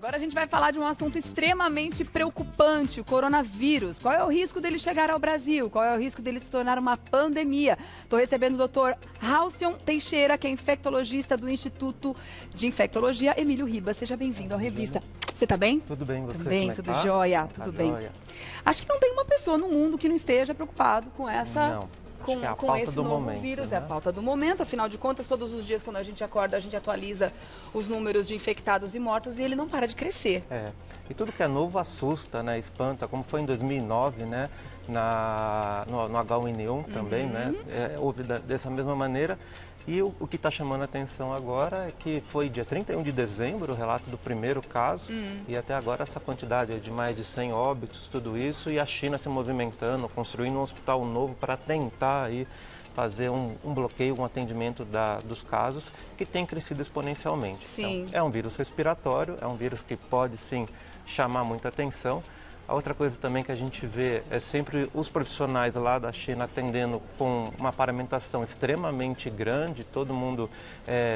Agora a gente vai falar de um assunto extremamente preocupante, o coronavírus. Qual é o risco dele chegar ao Brasil? Qual é o risco dele se tornar uma pandemia? Estou recebendo o Dr. Halcyon Teixeira, que é infectologista do Instituto de Infectologia Emílio Ribas. Seja bem-vindo ao Revista. Você tá bem? Tudo bem, você? Tudo bem, como tudo tá? jóia, Tá tudo bem. jóia. Acho que não tem uma pessoa no mundo que não esteja preocupado com essa... Não. Com, que é a com pauta esse do novo momento, vírus, né? é a pauta do momento, afinal de contas, todos os dias quando a gente acorda, a gente atualiza os números de infectados e mortos e ele não para de crescer. É. E tudo que é novo assusta, né? Espanta, como foi em 2009, né? No H1N1 também, né? Houve dessa mesma maneira. E o que está chamando a atenção agora é que foi dia 31 de dezembro o relato do primeiro caso e até agora essa quantidade de mais de 100 óbitos, tudo isso, e a China se movimentando, construindo um hospital novo para tentar aí fazer um bloqueio, um atendimento dos casos que tem crescido exponencialmente. Sim. Então, é um vírus respiratório, é um vírus que pode sim chamar muita atenção. A outra coisa também que a gente vê é sempre os profissionais lá da China atendendo com uma paramentação extremamente grande, todo mundo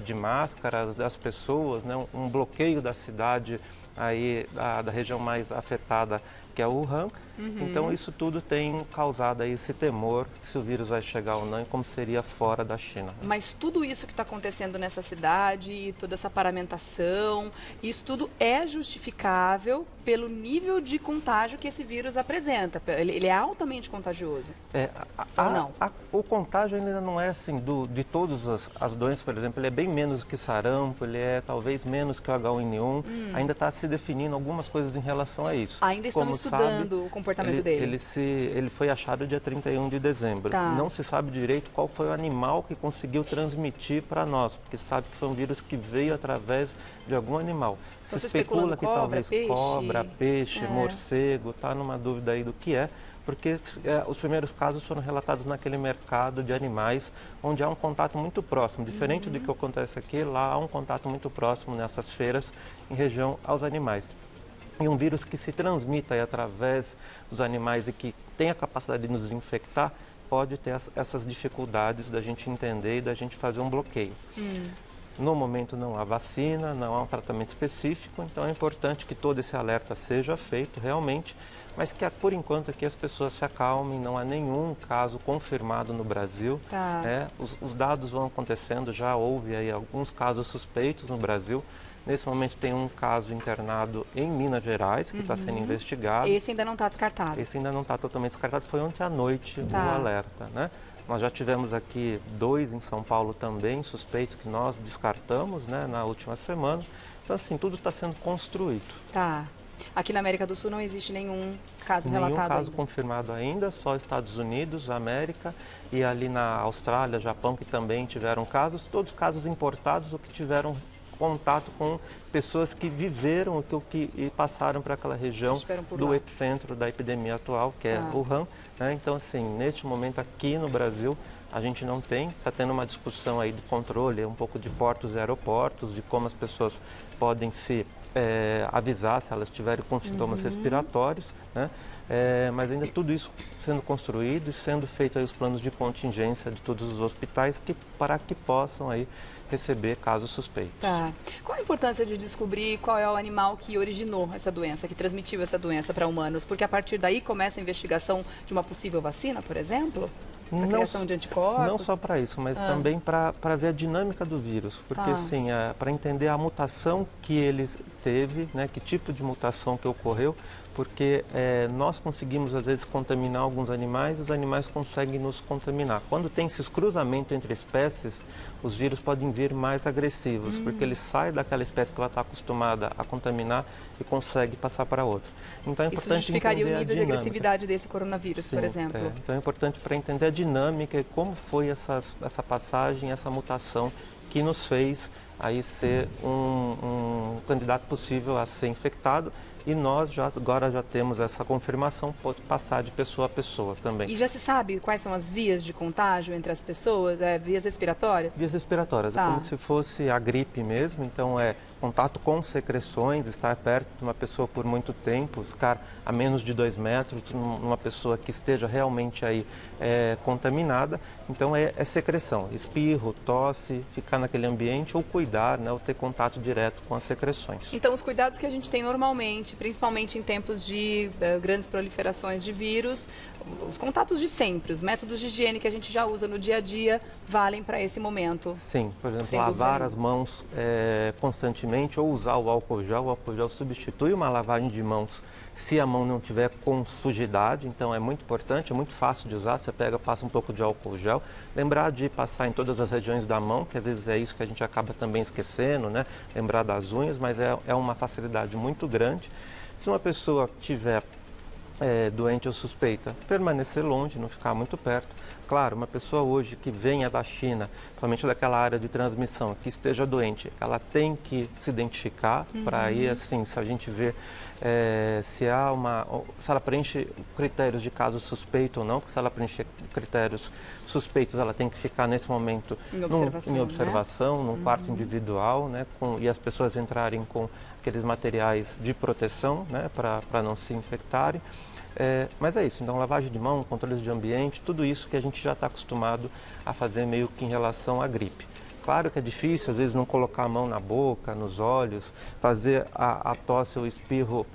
de máscaras, das pessoas, né? Um bloqueio da cidade aí da região mais afetada, que é Wuhan. Então isso tudo tem causado aí esse temor se o vírus vai chegar ou não e como seria fora da China. Mas tudo isso que está acontecendo nessa cidade, toda essa paramentação, isso tudo é justificável pelo nível de contágio que esse vírus apresenta. Ele é altamente contagioso. Ou não? O contágio ainda não é assim, de todas as doenças, por exemplo, ele é bem menos que sarampo, ele é talvez menos que o H1N1, ainda está se definindo algumas coisas em relação a isso. Ainda estão Como estudando sabe, o comportamento dele. Ele foi achado dia 31 de dezembro. Tá. Não se sabe direito qual foi o animal que conseguiu transmitir para nós, porque sabe que foi um vírus que veio através de algum animal. Então, se você especula que cobra, talvez peixe? cobra, peixe, morcego, está numa dúvida aí do que é, porque os primeiros casos foram relatados naquele mercado de animais, onde há um contato muito próximo. Diferente do que acontece aqui, lá há um contato muito próximo nessas feiras em região aos animais. E um vírus que se transmita aí através dos animais e que tem a capacidade de nos infectar, pode ter essas dificuldades da gente entender e da gente fazer um bloqueio. No momento não há vacina, não há um tratamento específico, então é importante que todo esse alerta seja feito realmente, mas que por enquanto aqui as pessoas se acalmem, não há nenhum caso confirmado no Brasil. Tá. Né? Os dados vão acontecendo, já houve aí alguns casos suspeitos no Brasil. Nesse momento tem um caso internado em Minas Gerais, que está sendo investigado. Esse ainda não está descartado. Esse ainda não está totalmente descartado, foi ontem à noite o Tá. alerta, né? Nós já tivemos aqui 2 em São Paulo também, suspeitos que nós descartamos, né, na última semana. Então, assim, tudo está sendo construído. Tá. Aqui na América do Sul não existe nenhum caso relatado Nenhum caso ainda. confirmado ainda, só Estados Unidos, América e ali na Austrália, Japão, que também tiveram casos, todos casos importados ou que tiveram contato com pessoas que viveram e passaram para aquela região do epicentro da epidemia atual, que é Wuhan. Né? Então, assim, neste momento aqui no Brasil, a gente não tem, está tendo uma discussão aí do controle, um pouco de portos e aeroportos, de como as pessoas podem se avisar se elas estiverem com sintomas respiratórios, né? Mas ainda tudo isso sendo construído e sendo feito aí os planos de contingência de todos os hospitais para que possam aí receber casos suspeitos. Tá. Qual a importância de descobrir qual é o animal que originou essa doença, que transmitiu essa doença para humanos? Porque a partir daí começa a investigação de uma possível vacina, por exemplo? A criação de anticorpos? Não só para isso, mas também para ver a dinâmica do vírus. Porque, assim, para entender a mutação que ele teve, né, que tipo de mutação que ocorreu, porque nós conseguimos, às vezes, contaminar alguns animais e os animais conseguem nos contaminar. Quando tem esses cruzamentos entre espécies, os vírus podem vir mais agressivos, porque ele sai daquela espécie que ela está acostumada a contaminar e consegue passar para outra. Então é importante isso justificaria entender o nível de agressividade desse coronavírus, Sim, por exemplo. Então é importante para entender a dinâmica e como foi essa passagem, essa mutação que nos fez aí ser um candidato possível a ser infectado. E nós agora já temos essa confirmação, pode passar de pessoa a pessoa também. E já se sabe quais são as vias de contágio entre as pessoas? Vias respiratórias? Vias respiratórias, é como se fosse a gripe mesmo, então é contato com secreções, estar perto de uma pessoa por muito tempo, ficar a menos de 2 metros, numa pessoa que esteja realmente aí contaminada, então é secreção, espirro, tosse, ficar naquele ambiente ou cuidar, né, ou ter contato direto com as secreções. Então, os cuidados que a gente tem normalmente, principalmente em tempos de grandes proliferações de vírus, os contatos de sempre, os métodos de higiene que a gente já usa no dia a dia, valem para esse momento. Sim, por exemplo, Sem lavar dúvida as mãos constantemente ou usar o álcool gel substitui uma lavagem de mãos se a mão não tiver com sujidade, então é muito importante, é muito fácil de usar, você pega, passa um pouco de álcool gel, lembrar de passar em todas as regiões da mão, que às vezes é isso que a gente acaba também esquecendo, né? Lembrar das unhas, mas é uma facilidade muito grande. Se uma pessoa tiver doente ou suspeita, permanecer longe, não ficar muito perto. Claro, uma pessoa hoje que venha da China, principalmente daquela área de transmissão, que esteja doente, ela tem que se identificar para aí, assim, se a gente vê se ela preenche critérios de caso suspeito ou não, porque se ela preencher critérios suspeitos, ela tem que ficar nesse momento em observação, num quarto individual, né, e as pessoas entrarem com aqueles materiais de proteção, né, para não se infectarem. Mas é isso, então lavagem de mão, controles de ambiente, tudo isso que a gente já está acostumado a fazer meio que em relação à gripe. Claro que é difícil, às vezes, não colocar a mão na boca, nos olhos, fazer a tosse ou espirro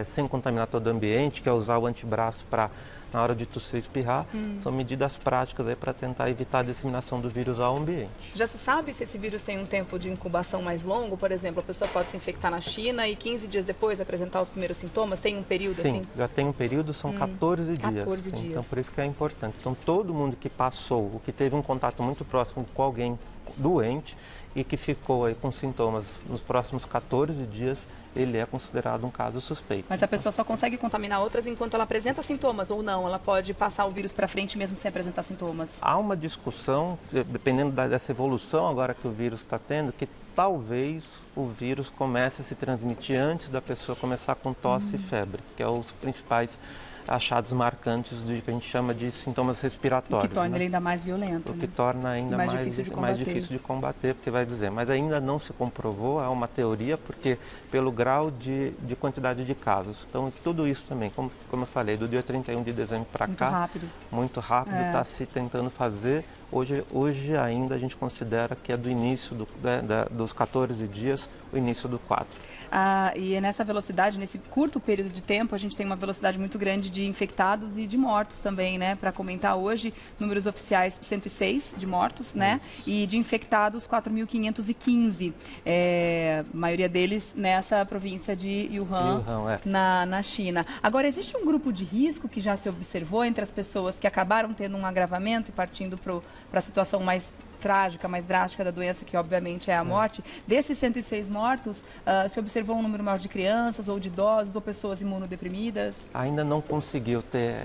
sem contaminar todo o ambiente, que é usar o antebraço para, na hora de tossir e espirrar, são medidas práticas para tentar evitar a disseminação do vírus ao ambiente. Já se sabe se esse vírus tem um tempo de incubação mais longo? Por exemplo, a pessoa pode se infectar na China e 15 dias depois apresentar os primeiros sintomas? Tem um período assim? Sim, já tem um período, são 14 dias. 14 dias. Então, por isso que é importante. Então, todo mundo que passou, ou que teve um contato muito próximo com alguém doente e que ficou aí com sintomas nos próximos 14 dias, ele é considerado um caso suspeito. Mas a pessoa só consegue contaminar outras enquanto ela apresenta sintomas ou não? Ela pode passar o vírus para frente mesmo sem apresentar sintomas? Há uma discussão, dependendo dessa evolução agora que o vírus está tendo, que talvez o vírus comece a se transmitir antes da pessoa começar com tosse e febre, que é os principais achados marcantes do que a gente chama de sintomas respiratórios. O que torna ele ainda mais violento. O que torna ainda mais difícil de combater, porque vai dizer, mas ainda não se comprovou, há uma teoria, porque pelo grau de quantidade de casos. Então, tudo isso também, como eu falei, do dia 31 de dezembro para cá, muito rápido, está se tentando fazer. Hoje ainda a gente considera que é do início dos 14 dias, o início do 4. E nessa velocidade, nesse curto período de tempo, a gente tem uma velocidade muito grande de infectados e de mortos também, né? Para comentar hoje, números oficiais 106 de mortos, né? E de infectados 4.515, maioria deles nessa província de Wuhan, na China. Agora, existe um grupo de risco que já se observou entre as pessoas que acabaram tendo um agravamento e partindo para a situação mais trágica, mais drástica da doença, que obviamente é a morte. Desses 106 mortos, se observou um número maior de crianças ou de idosos ou pessoas imunodeprimidas? Ainda não conseguiu ter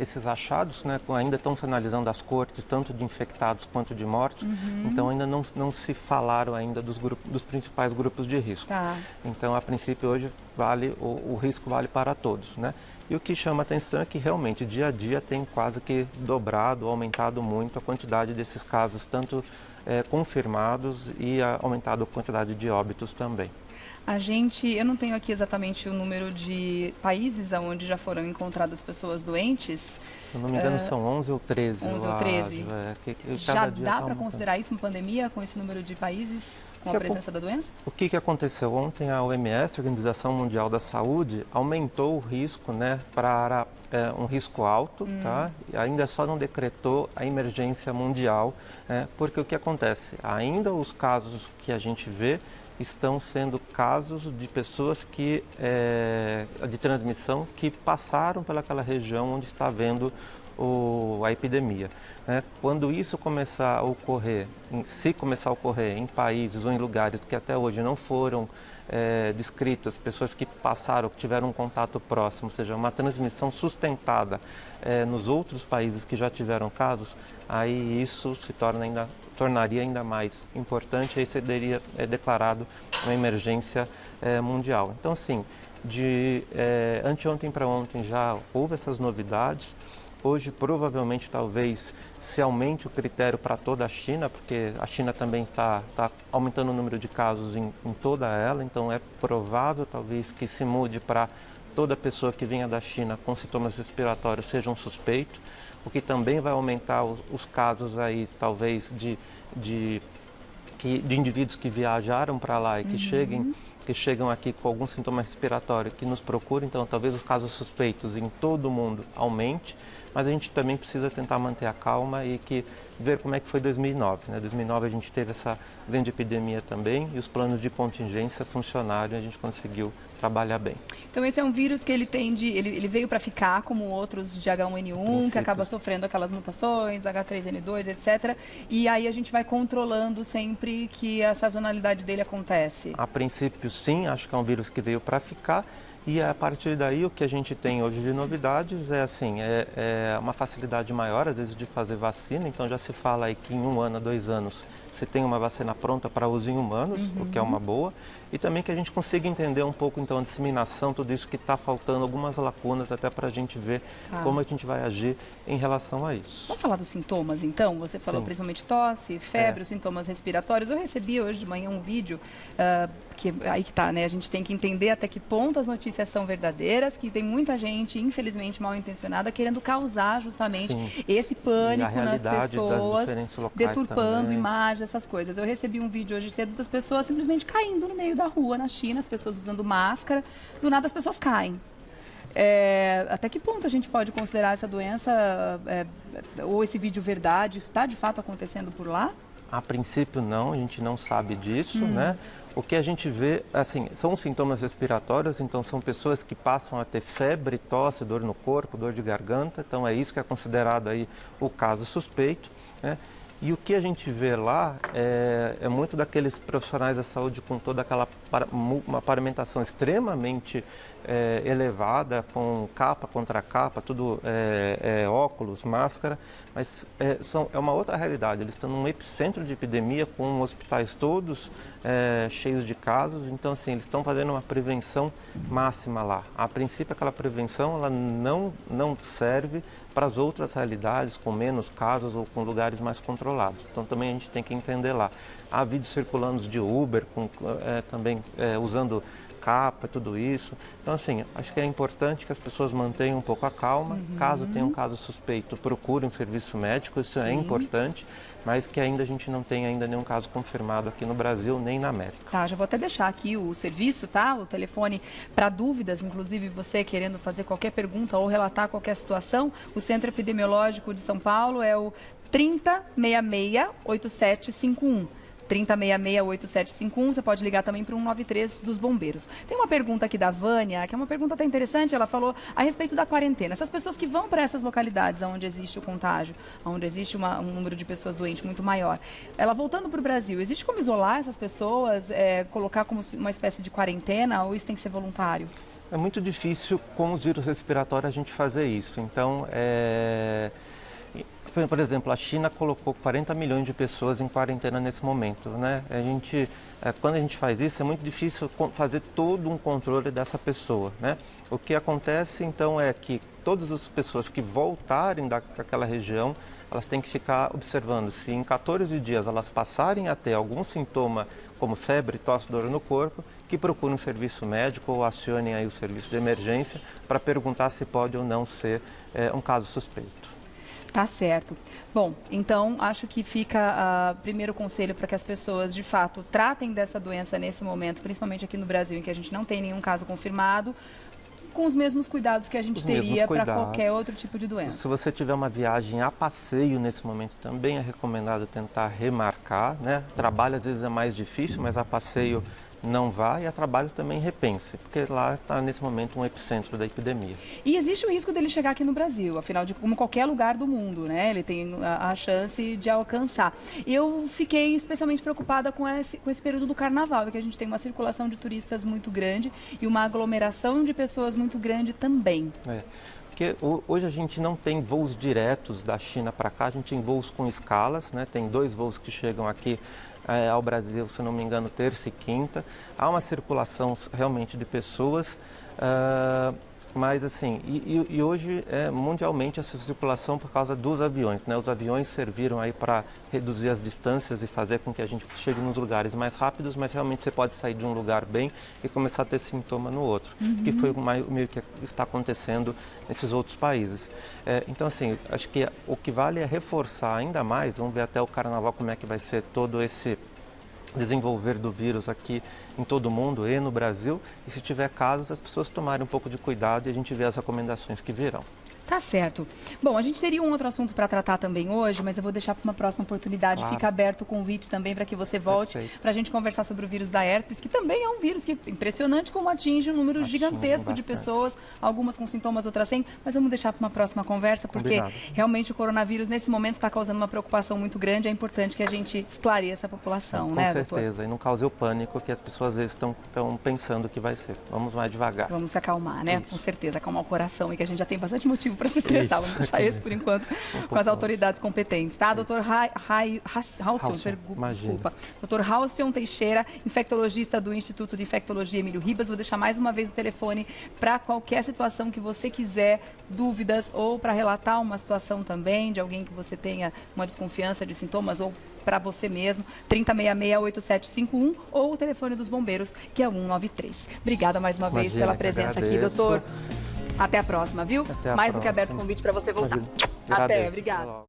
esses achados, né? Ainda estão se analisando as cortes, tanto de infectados quanto de mortos, então ainda não se falaram ainda dos principais grupos de risco. Então, a princípio, hoje o risco vale para todos, né? E o que chama a atenção é que realmente dia a dia tem quase que dobrado, aumentado muito a quantidade desses casos, tanto confirmados e aumentado a quantidade de óbitos também. Eu não tenho aqui exatamente o número de países onde já foram encontradas pessoas doentes. Se não me engano, são 11 ou 13. 11 ou 13. Já dá para considerar isso uma pandemia com esse número de países, com a presença da doença? O que aconteceu ontem? A OMS, a Organização Mundial da Saúde, aumentou o risco, né, para um risco alto, tá? E ainda só não decretou a emergência mundial, porque o que acontece? Ainda os casos que a gente vê estão sendo casos de pessoas de transmissão que passaram pelaquela região onde está havendo a epidemia. Quando isso começar a ocorrer, se começar a ocorrer em países ou em lugares que até hoje não foram descritas, pessoas que passaram, que tiveram um contato próximo, ou seja, uma transmissão sustentada nos outros países que já tiveram casos, aí isso se tornaria ainda mais importante, aí seria declarado uma emergência mundial. Então, sim, de anteontem para ontem já houve essas novidades. Hoje, provavelmente, talvez se aumente o critério para toda a China, porque a China também está aumentando o número de casos em toda ela, então é provável, talvez, que se mude para toda pessoa que venha da China com sintomas respiratórios seja um suspeito. o que também vai aumentar os casos aí, talvez, de indivíduos que viajaram para lá e que chegam aqui com algum sintoma respiratório, que nos procuram. Então, talvez os casos suspeitos em todo o mundo aumente, mas a gente também precisa tentar manter a calma e ver como é que foi 2009. Né? 2009 a gente teve essa grande epidemia também e os planos de contingência funcionaram e a gente conseguiu trabalhar bem. Então esse é um vírus que ele veio para ficar, como outros de H1N1, que acaba sofrendo aquelas mutações, H3N2, etc. E aí a gente vai controlando sempre que a sazonalidade dele acontece. A princípio, sim, acho que é um vírus que veio para ficar. E a partir daí, o que a gente tem hoje de novidades é uma facilidade maior, às vezes, de fazer vacina. Então, já se fala aí que em 1 ano a 2 anos você tem uma vacina pronta para uso em humanos, o que é uma boa. E também que a gente consiga entender um pouco, então, a disseminação, tudo isso que está faltando, algumas lacunas, até para a gente ver como a gente vai agir em relação a isso. Vamos falar dos sintomas, então? Você falou principalmente tosse, febre, os sintomas respiratórios. Eu recebi hoje de manhã um vídeo, aí que tá, né? A gente tem que entender até que ponto as notícias são verdadeiras, que tem muita gente, infelizmente, mal intencionada, querendo causar justamente esse pânico nas pessoas, deturpando imagens, essas coisas. Eu recebi um vídeo hoje cedo das pessoas simplesmente caindo no meio da rua na China, as pessoas usando máscara, do nada as pessoas caem. Até que ponto a gente pode considerar essa doença ou esse vídeo verdade? Isso está de fato acontecendo por lá? A princípio não, a gente não sabe disso, né? O que a gente vê, assim, são sintomas respiratórios, então são pessoas que passam a ter febre, tosse, dor no corpo, dor de garganta, então é isso que é considerado aí o caso suspeito, né? E o que a gente vê lá é muito daqueles profissionais da saúde com toda aquela uma paramentação extremamente elevada, com capa contra capa, tudo óculos, máscara, mas é uma outra realidade. Eles estão num epicentro de epidemia, com hospitais todos cheios de casos, então assim, eles estão fazendo uma prevenção máxima lá. A princípio, aquela prevenção ela não serve para as outras realidades, com menos casos ou com lugares mais controlados. Então também a gente tem que entender lá. Há vídeos circulando de Uber, também usando capa, tudo isso. Então assim, acho que é importante que as pessoas mantenham um pouco a calma. Caso tenha um caso suspeito, procurem um serviço médico, isso é importante, mas que ainda a gente não tem ainda nenhum caso confirmado aqui no Brasil, nem na América. Tá, já vou até deixar aqui o serviço, tá? O telefone para dúvidas, inclusive você querendo fazer qualquer pergunta ou relatar qualquer situação, o Centro Epidemiológico de São Paulo é o 3066-8751. 3066-8751, você pode ligar também para o 193 dos bombeiros. Tem uma pergunta aqui da Vânia, que é uma pergunta até interessante, ela falou a respeito da quarentena. Essas pessoas que vão para essas localidades onde existe o contágio, onde existe um número de pessoas doentes muito maior, ela voltando para o Brasil, existe como isolar essas pessoas, colocar como uma espécie de quarentena, ou isso tem que ser voluntário? É muito difícil com os vírus respiratórios a gente fazer isso, então por exemplo, a China colocou 40 milhões de pessoas em quarentena nesse momento, né? Quando a gente faz isso, é muito difícil fazer todo um controle dessa pessoa, né? O que acontece, então, é que todas as pessoas que voltarem daquela região, elas têm que ficar observando se em 14 dias elas passarem a ter algum sintoma, como febre, tosse, dor no corpo, que procurem um serviço médico ou acionem aí o serviço de emergência para perguntar se pode ou não ser um caso suspeito. Tá certo. Bom, então acho que fica primeiro conselho para que as pessoas, de fato, tratem dessa doença nesse momento, principalmente aqui no Brasil, em que a gente não tem nenhum caso confirmado, com os mesmos cuidados que a gente teria para qualquer outro tipo de doença. Se você tiver uma viagem a passeio nesse momento, também é recomendado tentar remarcar, né? Trabalho às vezes é mais difícil, mas a passeio não vá, e a trabalho também repense, porque lá está nesse momento um epicentro da epidemia. E existe o risco dele chegar aqui no Brasil, afinal de como qualquer lugar do mundo, né? Ele tem a chance de alcançar. Eu fiquei especialmente preocupada com esse período do carnaval, em que a gente tem uma circulação de turistas muito grande e uma aglomeração de pessoas muito grande também. Porque hoje a gente não tem voos diretos da China para cá, a gente tem voos com escalas, né? Tem 2 voos que chegam aqui ao Brasil, se não me engano, terça e quinta. Há uma circulação realmente de pessoas. Mas assim, e hoje mundialmente essa circulação por causa dos aviões, né? Os aviões serviram aí para reduzir as distâncias e fazer com que a gente chegue nos lugares mais rápidos, mas realmente você pode sair de um lugar bem e começar a ter sintoma no outro, que foi meio que está acontecendo nesses outros países. Então assim, acho que o que vale é reforçar ainda mais, vamos ver até o carnaval como é que vai ser todo esse desenvolver do vírus aqui em todo o mundo e no Brasil, e se tiver casos, as pessoas tomarem um pouco de cuidado e a gente vê as recomendações que virão. Tá certo. Bom, a gente teria um outro assunto para tratar também hoje, mas eu vou deixar para uma próxima oportunidade. Claro. Fica aberto o convite também para que você volte para a gente conversar sobre o vírus da herpes, que também é um vírus que é impressionante como atinge um número gigantesco de pessoas, algumas com sintomas, outras sem, mas vamos deixar para uma próxima conversa, porque realmente o coronavírus nesse momento está causando uma preocupação muito grande. É importante que a gente esclareça a população, né, doutor? Com certeza, e não cause o pânico que as pessoas às vezes estão pensando que vai ser. Vamos mais devagar. Vamos se acalmar, né? Com certeza, acalmar o coração, e que a gente já tem bastante motivo para se estressar. Vamos deixar isso por enquanto com as autoridades competentes, tá? Doutor desculpa. Doutor Halcyon Teixeira, infectologista do Instituto de Infectologia Emílio Ribas. Vou deixar mais uma vez o telefone para qualquer situação que você quiser, dúvidas ou para relatar uma situação também de alguém que você tenha uma desconfiança de sintomas ou para você mesmo, 3066-8751 ou o telefone dos bombeiros, que é o 193. Obrigada mais uma vez pela presença aqui, doutor. Até a próxima, viu? Mais do que aberto o convite para você voltar. Até, obrigada.